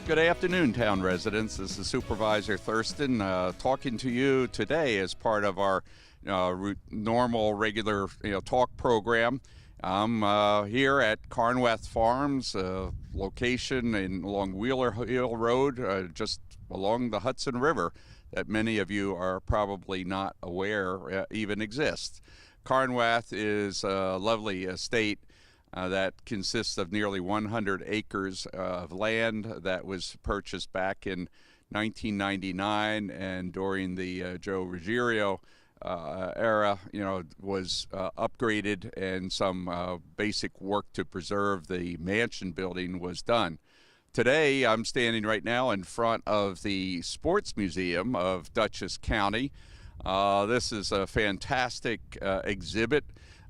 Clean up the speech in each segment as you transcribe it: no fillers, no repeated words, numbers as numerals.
Good afternoon, town residents. This is Supervisor Thurston talking to you today as part of our normal, regular talk program. I'm here at Carnwath Farms, location along Wheeler Hill Road, just along the Hudson River, that many of you are probably not aware even exists. Carnwath is a lovely estate that consists of nearly 100 acres of land that was purchased back in 1999, and during the Joe Ruggiero era, was upgraded, and some basic work to preserve the mansion building was done. Today, I'm standing right now in front of the Sports Museum of Dutchess County. This is a fantastic exhibit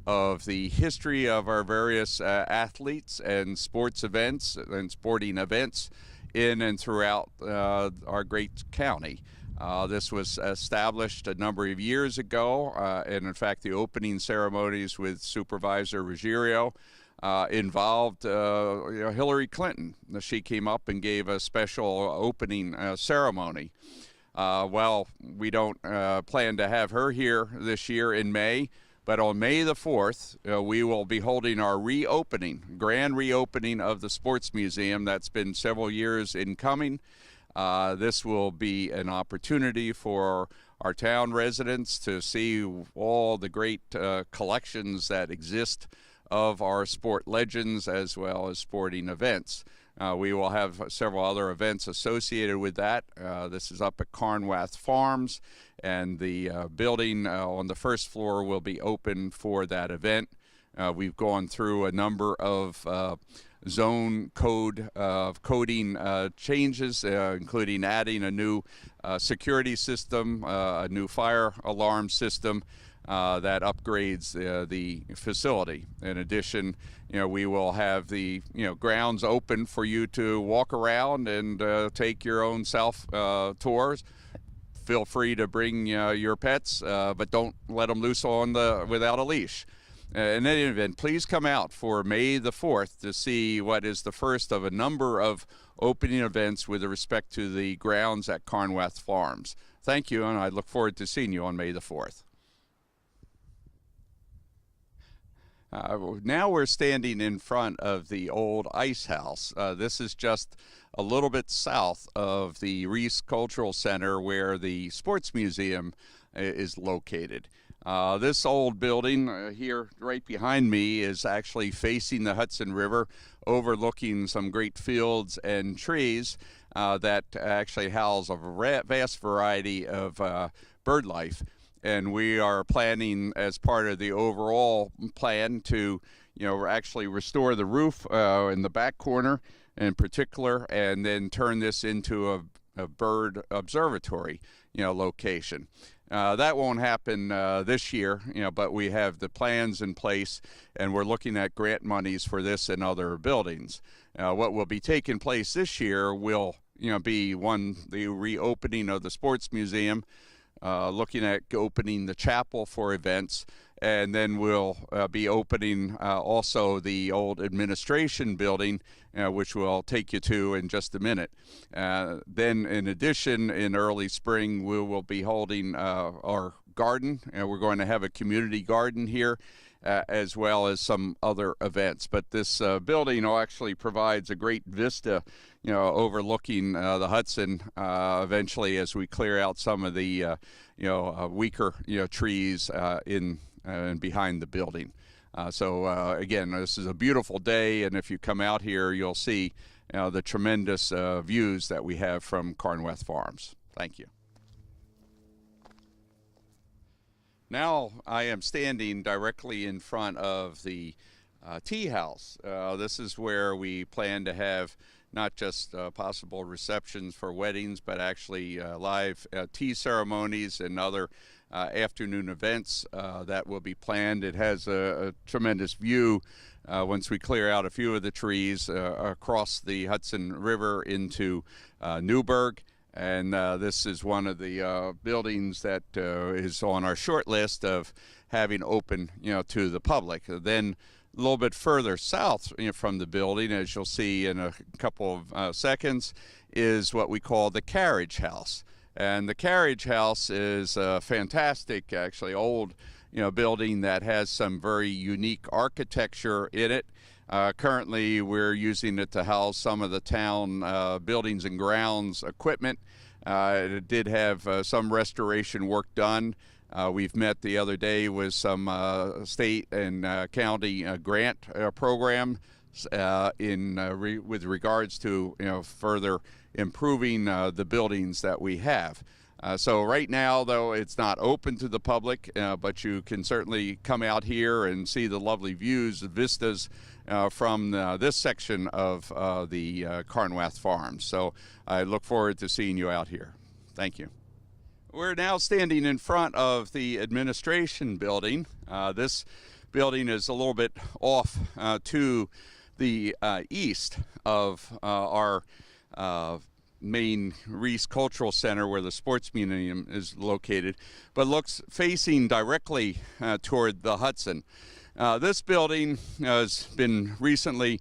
of the history of our various athletes and sports events and sporting events in and throughout our great county. This was established a number of years ago, and in fact the opening ceremonies with Supervisor Ruggiero involved Hillary Clinton. She came up and gave a special opening ceremony. Well, we don't plan to have her here this year in May, but on May the 4th, we will be holding our grand reopening of the Sports Museum. That's been several years in coming. This will be an opportunity for our town residents to see all the great collections that exist of our sport legends as well as sporting events. We will have several other events associated with that. This is up at Carnwath Farms, and the building on the first floor will be open for that event. We've gone through a number of zone coding changes, including adding a new security system, a new fire alarm system that upgrades the facility. In addition, we will have the grounds open for you to walk around and take your own self tours. Feel free to bring your pets, but don't let them loose without a leash. In any event, please come out for May the 4th to see what is the first of a number of opening events with respect to the grounds at Carnwath Farms. Thank you, and I look forward to seeing you on May the 4th. Now we're standing in front of the old ice house. This is just a little bit south of the Reese Cultural Center, where the Sports Museum is located. This old building here right behind me is actually facing the Hudson River, overlooking some great fields and trees that actually house a vast variety of bird life. And we are planning, as part of the overall plan, to actually restore the roof in the back corner in particular, and then turn this into a bird observatory location. That won't happen this year, but we have the plans in place, and we're looking at grant monies for this and other buildings. What will be taking place this year will be the reopening of the Sports Museum, looking at opening the chapel for events, and then we'll be opening also the old administration building, which we'll take you to in just a minute. Then in addition, in early spring, we will be holding our garden, and we're going to have a community garden here, as well as some other events. But this building actually provides a great vista, overlooking the Hudson eventually, as we clear out some of the weaker trees in and behind the building. So again, this is a beautiful day, and if you come out here, you'll see the tremendous views that we have from Carnwath Farms. Thank you. Now I am standing directly in front of the tea house. This is where we plan to have not just possible receptions for weddings, but actually live tea ceremonies and other afternoon events that will be planned. It has a tremendous view once we clear out a few of the trees across the Hudson River into Newburgh. And this is one of the buildings that is on our short list of having open, to the public. Then a little bit further south from the building, as you'll see in a couple of seconds, is what we call the carriage house. And the carriage house is a fantastic, actually old, building that has some very unique architecture in it. Currently, we're using it to house some of the town buildings and grounds equipment. It did have some restoration work done. We've met the other day with some state and county grant program with regards to further improving the buildings that we have. So right now, though, it's not open to the public, but you can certainly come out here and see the lovely views, vistas from this section of the Carnwath Farms. So I look forward to seeing you out here. Thank you. We're now standing in front of the administration building. This building is a little bit off to the east of our main Reese Cultural Center, where the Sports Museum is located, but looks facing directly toward the Hudson. This building has been recently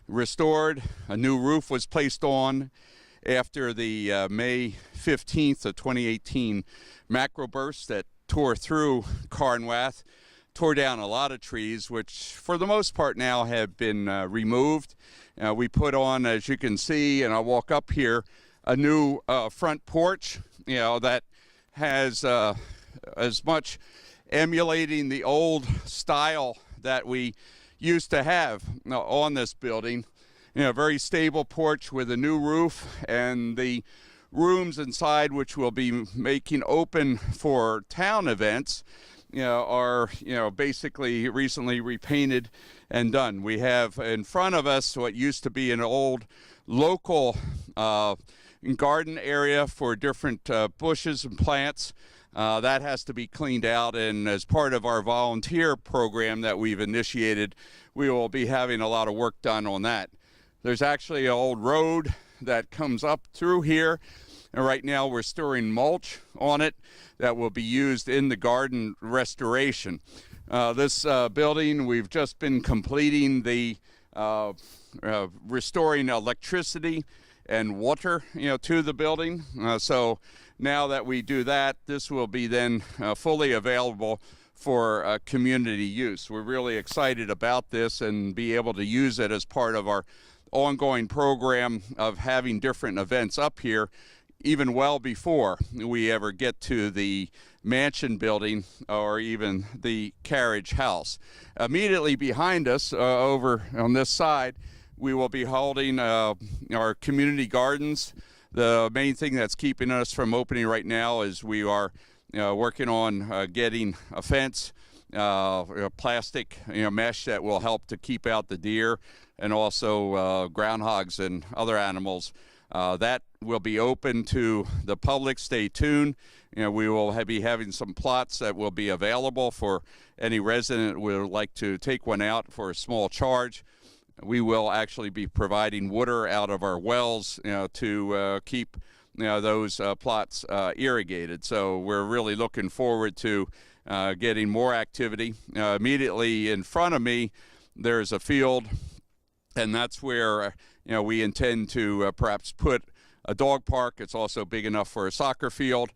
restored. A new roof was placed on after the May 15th of 2018 macro burst that tore through Carnwath, tore down a lot of trees, which for the most part now have been removed. We put on, as you can see, and I'll walk up here, a new front porch, that has as much emulating the old style that we used to have on this building. Very stable porch with a new roof, and the rooms inside, which we'll be making open for town events, are basically recently repainted and done. We have in front of us what used to be an old local garden area for different bushes and plants. That has to be cleaned out, and as part of our volunteer program that we've initiated, we will be having a lot of work done on that. There's actually an old road that comes up through here, and right now we're storing mulch on it that will be used in the garden restoration. This building, we've just been completing the restoring electricity and water, to the building. So now that we do that, this will be then fully available for community use. We're really excited about this and be able to use it as part of our ongoing program of having different events up here, even well before we ever get to the mansion building or even the carriage house. Immediately behind us, over on this side, we will be holding our community gardens. The main thing that's keeping us from opening right now is we are working on getting a fence, plastic mesh that will help to keep out the deer and also groundhogs and other animals. That will be open to the public. Stay tuned. We will be having some plots that will be available for any resident who would like to take one out for a small charge. We will actually be providing water out of our wells, to keep those plots irrigated. So we're really looking forward to getting more activity. Immediately in front of me, there's a field, and that's where we intend to perhaps put a dog park. It's also big enough for a soccer field.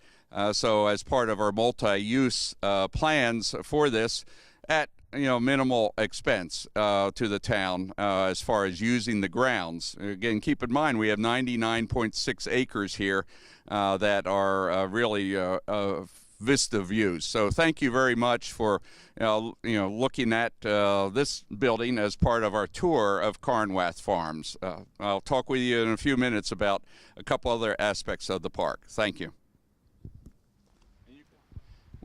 So as part of our multi-use plans for this, at minimal expense to the town as far as using the grounds. Again, keep in mind we have 99.6 acres here that are really vista views. So thank you very much for looking at this building as part of our tour of Carnwath Farms. I'll talk with you in a few minutes about a couple other aspects of the park. Thank you.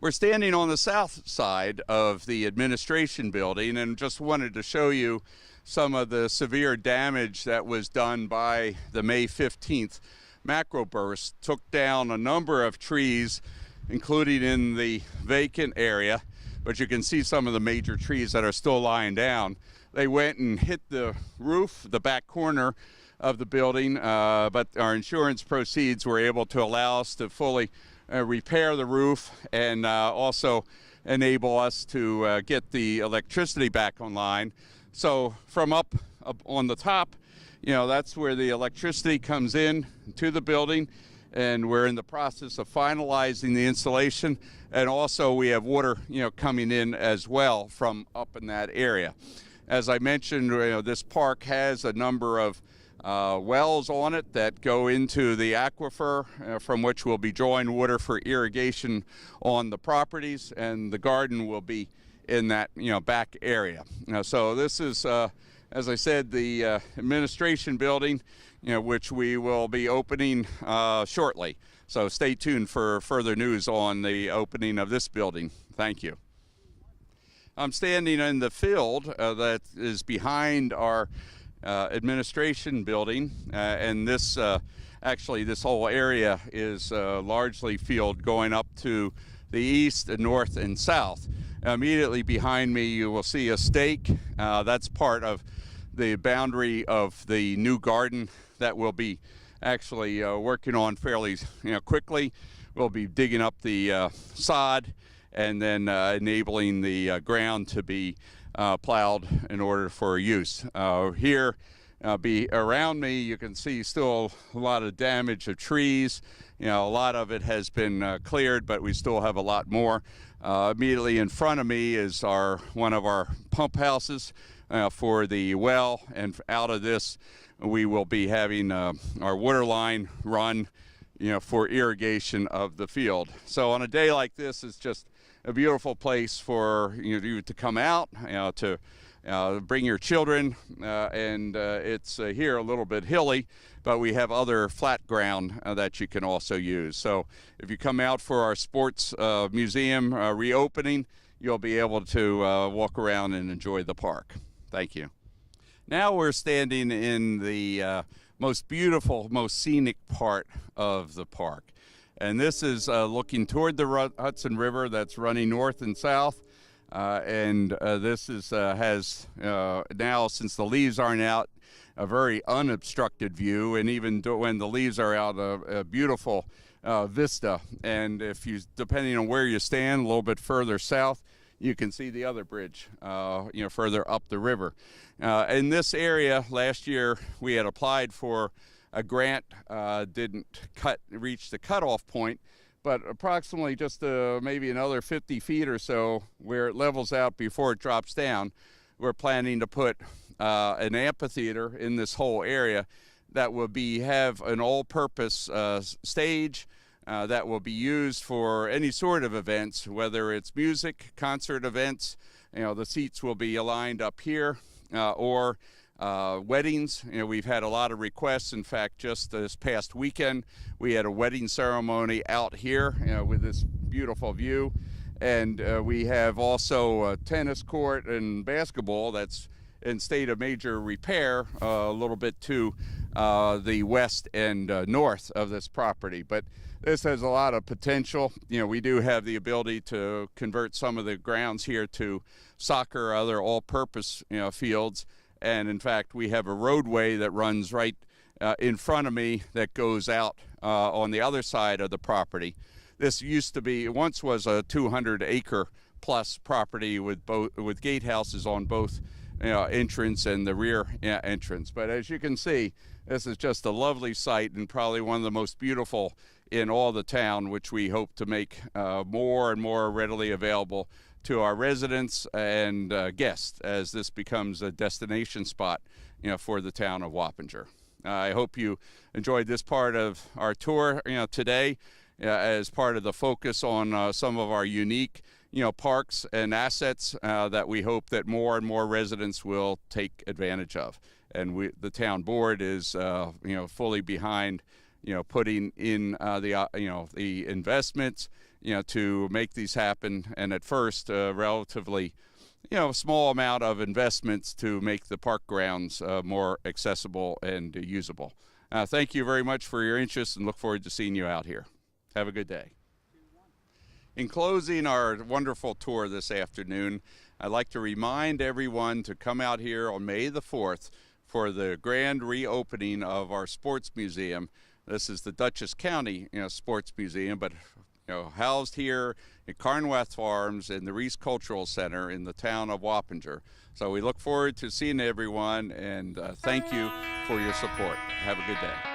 We're standing on the south side of the administration building and just wanted to show you some of the severe damage that was done by the May 15th macro burst. Took down a number of trees, including in the vacant area, but you can see some of the major trees that are still lying down. They went and hit the roof, the back corner of the building, but our insurance proceeds were able to allow us to fully repair the roof and also enable us to get the electricity back online. So from up on the top, that's where the electricity comes in to the building, and we're in the process of finalizing the installation. And also we have water, coming in as well from up in that area. As I mentioned, this park has a number of wells on it that go into the aquifer from which we'll be drawing water for irrigation on the properties, and the garden will be in that back area. So this is, as I said, the administration building, which we will be opening shortly. So stay tuned for further news on the opening of this building. Thank you. I'm standing in the field that is behind our administration building, and this actually this whole area is largely field going up to the east and north and south. Immediately behind me you will see a stake. That's part of the boundary of the new garden that we'll be actually working on fairly quickly. We'll be digging up the sod and then enabling the ground to be plowed in order for use. Here around me you can see still a lot of damage of trees. A lot of it has been cleared, but we still have a lot more. Immediately in front of me is one of our pump houses for the well, and out of this we will be having our water line run for irrigation of the field. So on a day like this, it's just a beautiful place for you to come out, to bring your children, and it's here a little bit hilly, but we have other flat ground that you can also use. So if you come out for our sports museum reopening, you'll be able to walk around and enjoy the park. Thank you. Now we're standing in the most beautiful, most scenic part of the park. And this is looking toward the Hudson River that's running north and south. This is has now, since the leaves aren't out, a very unobstructed view, and even when the leaves are out, a beautiful vista. And if you, depending on where you stand, a little bit further south, you can see the other bridge, further up the river. In this area, last year we had applied for a grant, didn't reach the cutoff point, but approximately just maybe another 50 feet or so where it levels out before it drops down, we're planning to put an amphitheater in this whole area that will have an all-purpose stage that will be used for any sort of events, whether it's music, concert events. The seats will be aligned up here, or weddings. We've had a lot of requests. In fact, just this past weekend, we had a wedding ceremony out here with this beautiful view. And we have also a tennis court and basketball that's in state of major repair a little bit to the west and north of this property. But this has a lot of potential. We do have the ability to convert some of the grounds here to soccer or other all-purpose fields. And in fact, we have a roadway that runs right in front of me that goes out on the other side of the property. This once was a 200-acre plus property with gatehouses on both entrance and the rear entrance. But as you can see, this is just a lovely site and probably one of the most beautiful in all the town, which we hope to make more and more readily available to our residents and guests as this becomes a destination spot for the town of Wappinger. I hope you enjoyed this part of our tour today as part of the focus on some of our unique parks and assets that we hope that more and more residents will take advantage of. And the town board is fully behind putting in the investments to make these happen. And at first, relatively, small amount of investments to make the park grounds more accessible and usable. Thank you very much for your interest, and look forward to seeing you out here. Have a good day. In closing our wonderful tour this afternoon, I'd like to remind everyone to come out here on May the 4th for the grand reopening of our sports museum. This is the Dutchess County Sports Museum, but housed here at Carnwath Farms in the Reese Cultural Center in the town of Wappinger. So we look forward to seeing everyone, and thank you for your support. Have a good day.